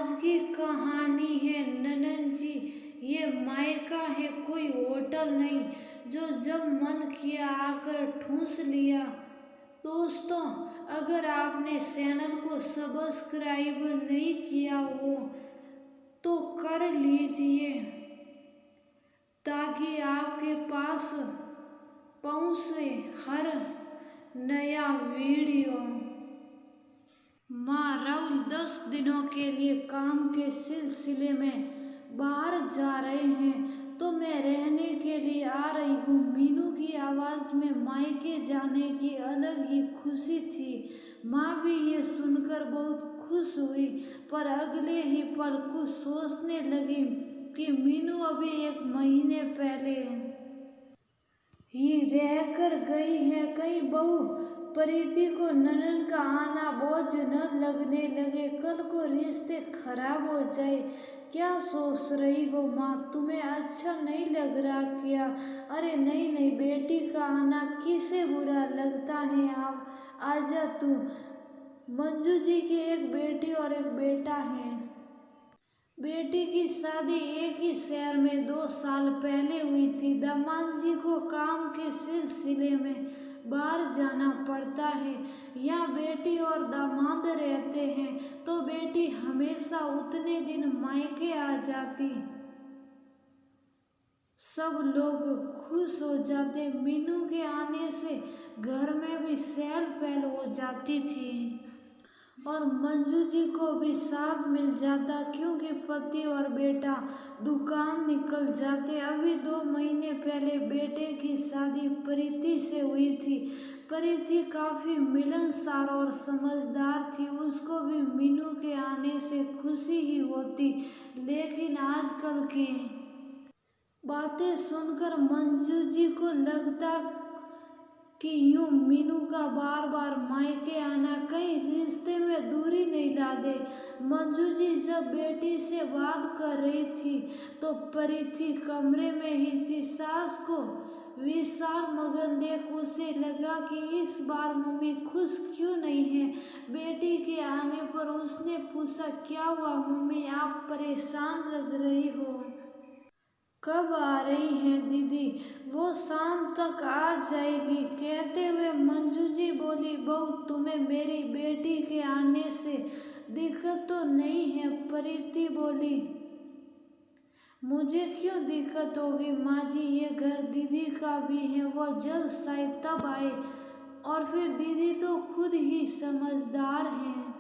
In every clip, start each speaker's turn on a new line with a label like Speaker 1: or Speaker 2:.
Speaker 1: आज की कहानी है ननन जी। ये मायका है, कोई होटल नहीं जो जब मन किया आकर ठूस लिया। दोस्तों, अगर आपने चैनल को सब्सक्राइब नहीं किया हो तो कर लीजिए ताकि आपके पास पहुंचे हर नया वीडियो। माँ राहुल 10 दिनों के लिए काम के सिलसिले में बाहर जा रहे हैं तो मैं रहने के लिए आ रही हूँ। मीनू की आवाज़ में मायके जाने की अलग ही खुशी थी। माँ भी ये सुनकर बहुत खुश हुई, पर अगले ही पल कुछ सोचने लगी कि मीनू अभी 1 महीने पहले ही रह कर गई है। कहीं बहू प्रीति को ननन का आना बोझ न लगने लगे, कल को रिश्ते खराब हो जाए। क्या सोच रही हो माँ? तुम्हें अच्छा नहीं लग रहा क्या? अरे नहीं नहीं, बेटी का आना किसे बुरा लगता है। आप आजा तू। मंजू जी की एक बेटी और एक बेटा है। बेटी की शादी एक ही शहर में 2 साल पहले हुई थी। दामाद जी को काम के सिलसिले में बाहर जाना पड़ता है। यहाँ बेटी और दामाद रहते हैं तो बेटी हमेशा उतने दिन मायके आ जाती। सब लोग खुश हो जाते। मीनू के आने से घर में भी चहल पहल हो जाती थी और मंजू जी को भी साथ मिल जाता, क्योंकि पति और बेटा दुकान निकल जाते। अभी 2 महीने पहले बेटे की शादी प्रीति से हुई थी। प्रीति काफ़ी मिलनसार और समझदार थी। उसको भी मीनू के आने से खुशी ही होती, लेकिन आजकल की बातें सुनकर मंजू जी को लगता कि यूं मीनू का बार बार मायके आना कहीं रिश्ते में दूरी नहीं ला दे। मंजू जी जब बेटी से बात कर रही थी तो प्रीति कमरे में ही थी। सास को विशाल मगन देख उसे लगा कि इस बार मम्मी खुश क्यों नहीं है। बेटी के आने पर उसने पूछा, क्या हुआ मम्मी, आप परेशान लग रही हो? कब आ रही हैं दीदी? वो शाम तक आ जाएगी। कहते हुए मंजू जी बोली, बहू तुम्हें मेरी बेटी के आने से दिक्कत तो नहीं है? प्रीति बोली, मुझे क्यों दिक्कत होगी माँ जी, ये घर दीदी का भी है। वो जब शायद तब आए, और फिर दीदी तो खुद ही समझदार हैं।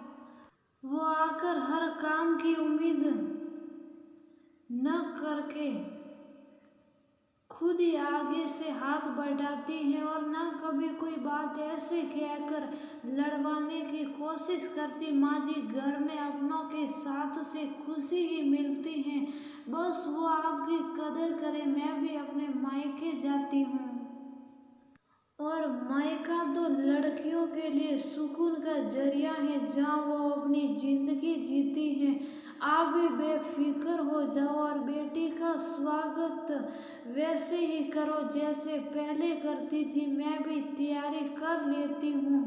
Speaker 1: वो आकर हर काम की उम्मीद न करके खुद ही आगे से हाथ बढ़ाती हैं और ना कभी कोई बात ऐसे कहकर लड़वाने की कोशिश करती। माँ जी, घर में अपनों के साथ से खुशी ही मिलती है। बस वो आपकी कदर करे। मैं भी अपने मायके जाती हूँ और मायका तो लड़कियों के लिए सुकून का जरिया है, जहाँ वो अपनी जिंदगी जीती हैं। आप भी बेफिक्र हो जाओ और बेटी का स्वागत वैसे ही करो जैसे पहले करती थी। मैं भी तैयारी कर लेती हूँ।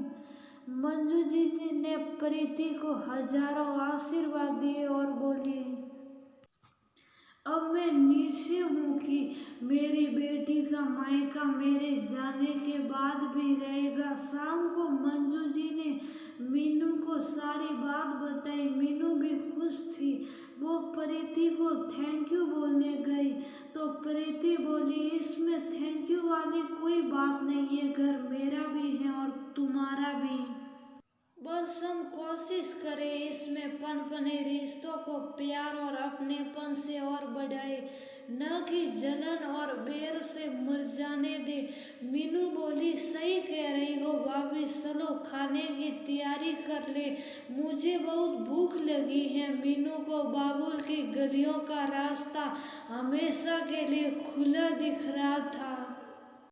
Speaker 1: मंजू जी ने प्रीति को हजारों आशीर्वाद दिए और बोली, अब मैं निश्चित हूँ कि मेरी बेटी का मायका मेरे जाने के बाद भी रहेगा। शाम को मंजू जी ने मीनू को सारी बात बताई। मीनू भी खुश थी। वो प्रीति को थैंक यू बोलने गई तो प्रीति बोली, इसमें थैंक यू वाली कोई बात नहीं, ये घर मेरा भी है और तुम्हारा भी। बस हम कोशिश करें इसमें पनपने रिश्तों को प्यार और अपनेपन से और बढ़ाए, न कि जलन और बैर से मुरझाने दे। मीनू बोली, सही कह रही हो भाभी, चलो खाने की तैयारी कर ले, मुझे बहुत भूख लगी है। मीनू को बाबुल की गलियों का रास्ता हमेशा के लिए खुला दिख रहा था।